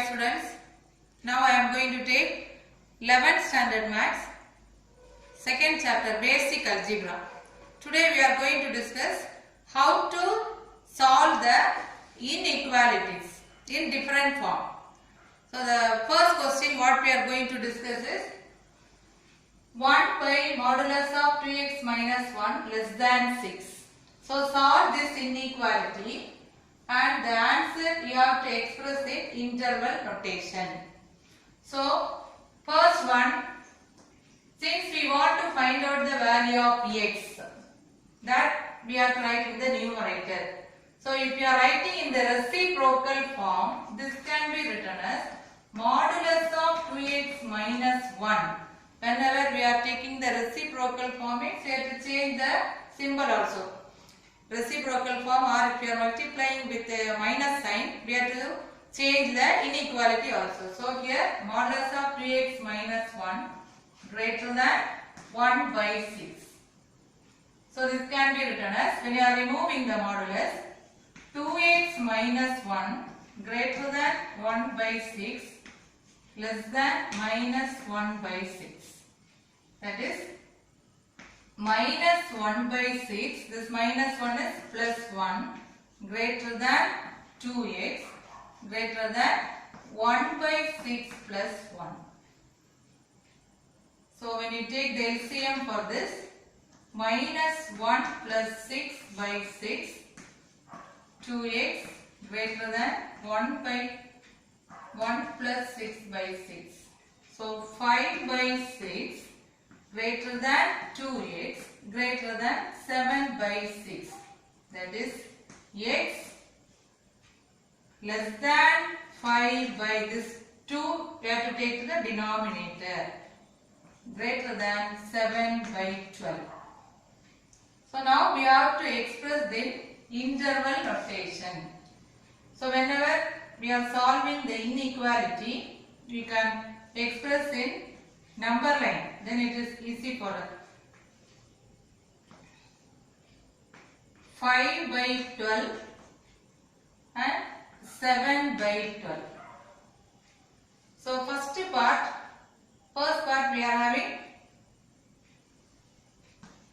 students. Now I am going to take 11th standard maths, second chapter basic algebra. Today we are going to discuss how to solve the inequalities in different form. So the first question what we are going to discuss is 1 by modulus of 2x minus 1 less than 6. So solve this inequality and the answer you have to express in interval notation. So first one, since we want to find out the value of x, that we have to write in the numerator. So if you are writing in the reciprocal form, this can be written as modulus of 2x minus 1. Whenever we are taking the reciprocal form, we have to change the symbol also. Reciprocal form, or if you are multiplying with a minus sign, we have to change the inequality also. So here modulus of 2x minus 1 greater than 1 by 6. So this can be written as, when you are removing the modulus, 2x minus 1 greater than 1 by 6 less than minus 1 by 6. That is minus 1 by 6, this minus 1 is plus 1 greater than 2x greater than 1 by 6 plus 1. So when you take the LCM for this, minus 1 plus 6 by 6, 2x greater than 1 by 1 plus 6 by 6. So 5 by 6 greater than 2x greater than 7 by 6. That is x less than 5 by this 2, we have to take to the denominator, greater than 7 by 12. So now we have to express the interval notation. So whenever we are solving the inequality, we can express in number line, then it is easy for us. 5 by 12 and 7 by 12. So first part we are having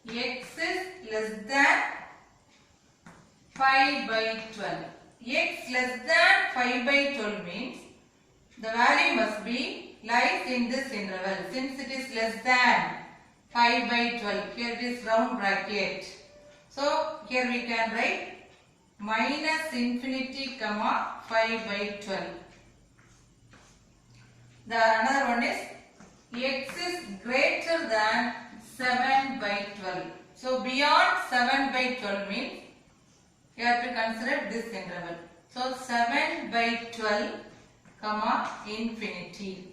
x is less than 5 by 12. X less than 5 by 12 means the value must be lies in this interval. Since it is less than 5 by 12, here it is round bracket. So here we can write minus infinity comma 5 by 12. The another one is x is greater than 7 by 12. So beyond 7 by 12 means you have to consider this interval. So 7 by 12 comma infinity.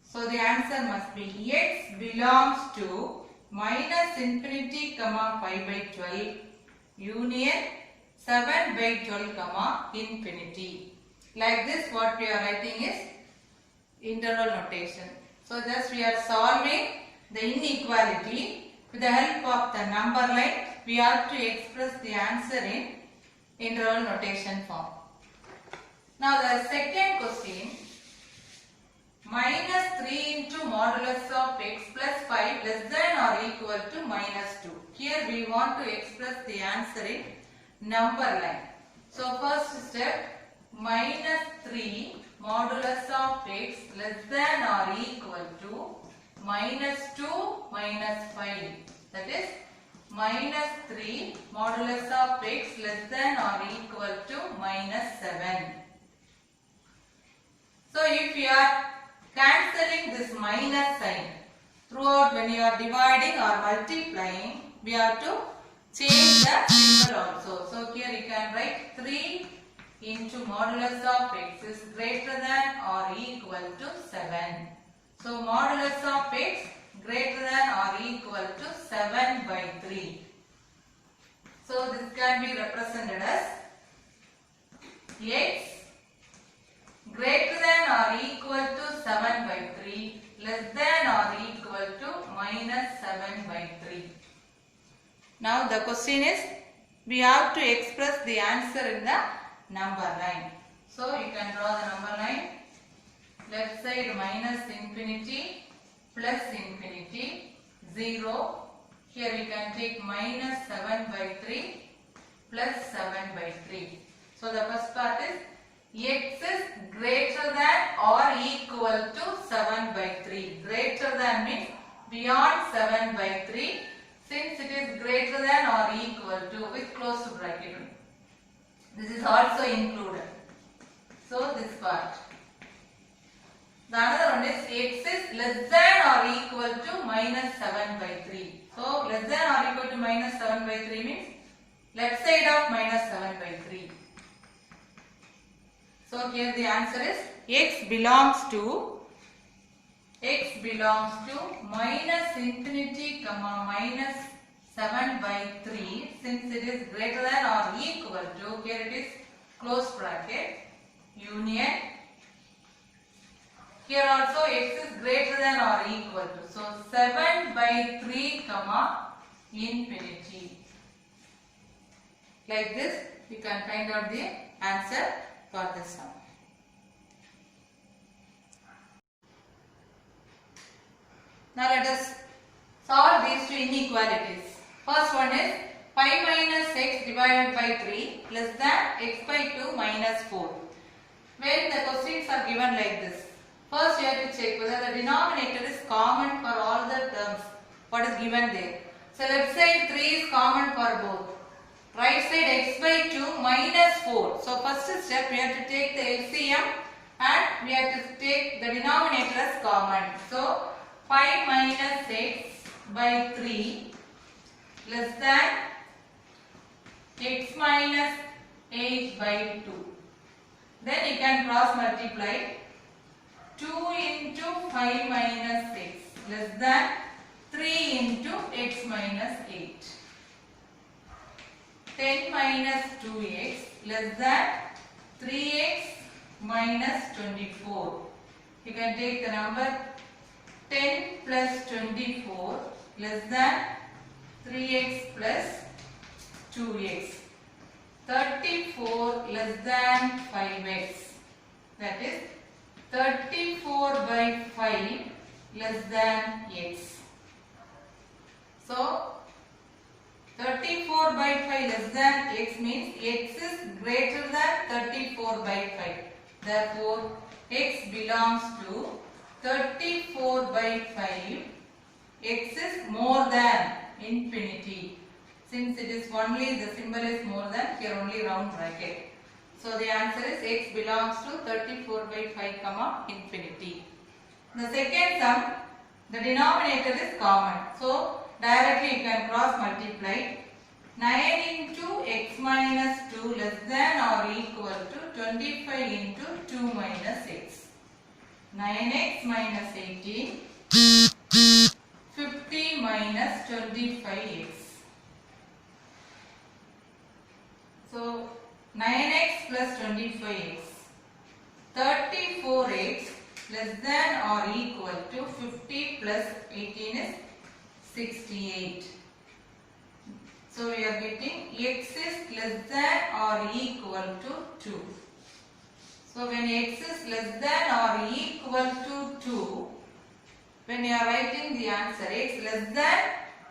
So the answer must be x belongs to minus infinity comma 5 by 12 union 7 by 12 comma infinity. Like this what we are writing is interval notation. So thus we are solving the inequality with the help of the number line. We have to express the answer in interval notation form. Now the second question, minus 3 into modulus of x plus 5 less than or equal to minus 2. Here we want to express the answer in number line. So first step, minus 3 modulus of x less than or equal to minus 2 minus 5. That is minus 3 modulus of x less than or equal to minus 7. So if you are cancelling this minus sign throughout when you are dividing or multiplying, we have to change the symbol also. So here you can write 3 into modulus of x is greater than or equal to 7. So modulus of x greater than or equal to 7 by 3. So this can be represented as x greater than or equal to 7 by 3 less than or equal to minus 7 by 3. Now the question is, we have to express the answer in the number line. So you can draw the number line left side minus infinity plus infinity 0. Here we can take minus 7 by 3 plus 7 by 3. So the first part is x is greater than or equal to 7 by 3. Greater than means beyond 7 by 3. Since it is greater than or equal to with closed bracket. This is also included. So this part. The another one is x is less than or equal to minus 7 by 3. So less than or equal to minus 7 by 3 means left side of minus 7 by 3. So here the answer is x belongs to minus infinity comma minus 7 by 3. Since it is greater than or equal to, here it is close bracket, union. Here also x is greater than or equal to. So 7 by 3 comma infinity. Like this you can find out the answer for this sum. Now let us solve these two inequalities. First one is 5 minus x divided by 3 less than x by 2 minus 4. When the questions are given like this, first you have to check whether the denominator is common for all the terms what is given there. So left side 3 is common for both. Right side x by 2 minus 4. So first step we have to take the LCM and we have to take the denominator as common. So 5 minus x by 3 less than x minus 8 by 2. Then you can cross multiply 2 into 5 minus x less than 3 into x minus 8. 10 minus 2x less than 3x minus 24. You can take the number 10 plus 24 less than 3x plus 2x. 34 less than 5x. That is 34 by 5 less than x. So 34 by 5 less than x means x is greater than 34 by 5. Therefore, x belongs to 34 by 5. X is more than infinity. Since it is only the symbol is more than, here only round bracket. So the answer is x belongs to 34 by 5 comma infinity. The second sum, the denominator is common. So directly you can cross multiply 9 into x minus 2 less than or equal to 25 into 2 minus x. 9x minus 18, 50 minus 25x. So 9x plus 25x. 34x less than or equal to 50 plus 18 is 68. So we are getting x is less than or equal to 2. So when x is less than or equal to 2, when you are writing the answer x less than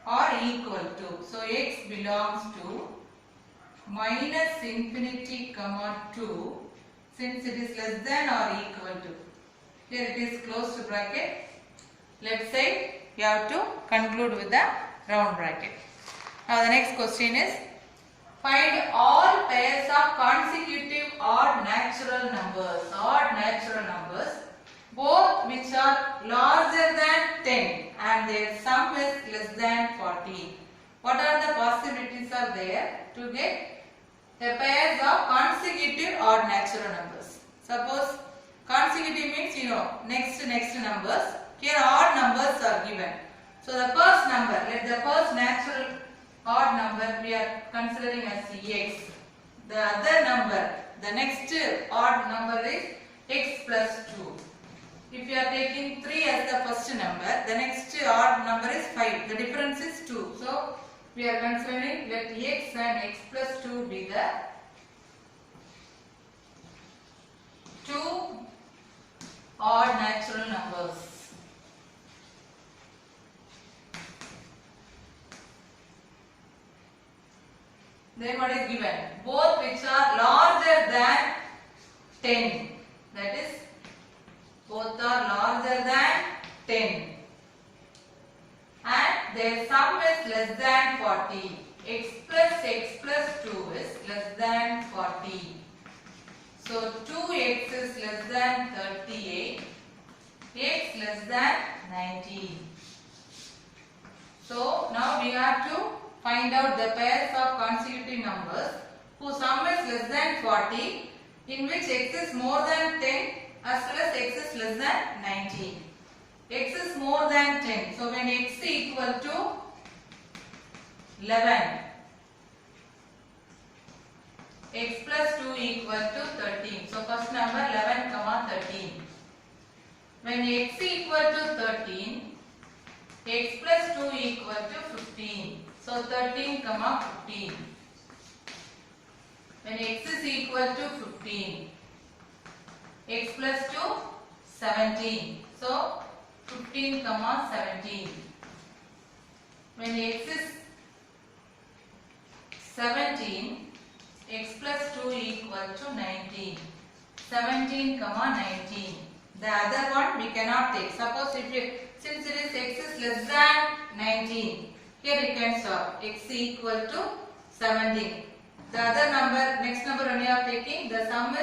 or equal to, so x belongs to minus infinity comma 2, since it is less than or equal to. Here it is closed bracket. Left side you have to conclude with the round bracket. Now the next question is, find all pairs of consecutive odd natural numbers, both which are larger than 10 and their sum is less than 40. What are the possibilities are there to get the pairs of consecutive odd natural numbers? Suppose consecutive means next numbers. Here odd numbers are given. So the first number, let the first natural odd number we are considering as x. The other number, the next odd number is x plus 2. If you are taking 3 as the first number, the next odd number is 5. The difference is 2. So we are considering let x and x plus 2 be the two odd natural numbers. Then what is given? Both which are larger than 10. That is, both are larger than 10. And their sum is less than 40. X plus 2 is less than 40. So 2x is less than 38. X less than 19. So now we have to find out the pairs of consecutive numbers whose sum is less than 40, in which x is more than 10 as well as x is less than 19. X is more than 10. So when x is equal to 11, x plus 2 equal to 13. So first number 11, 13. When x is equal to 13, x plus 2 equal to 15. So 13, 15. When x is equal to 15, x plus 2, 17. So 15, 17. When x is 17, x plus 2 equal to 19. 17, 19. The other one we cannot take. Suppose since it is x is less than 19, here we can stop. X equal to 17. The other number, next number when you are taking, the sum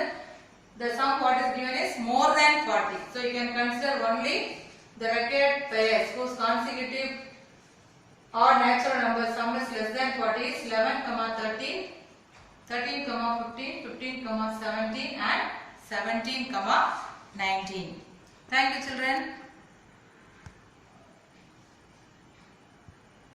what is given is more than 40. So you can consider only the required pairs whose consecutive or natural number sum is less than 40 is 11, 13, 13, 15, 15, 17 and 17, 19. Thank you children.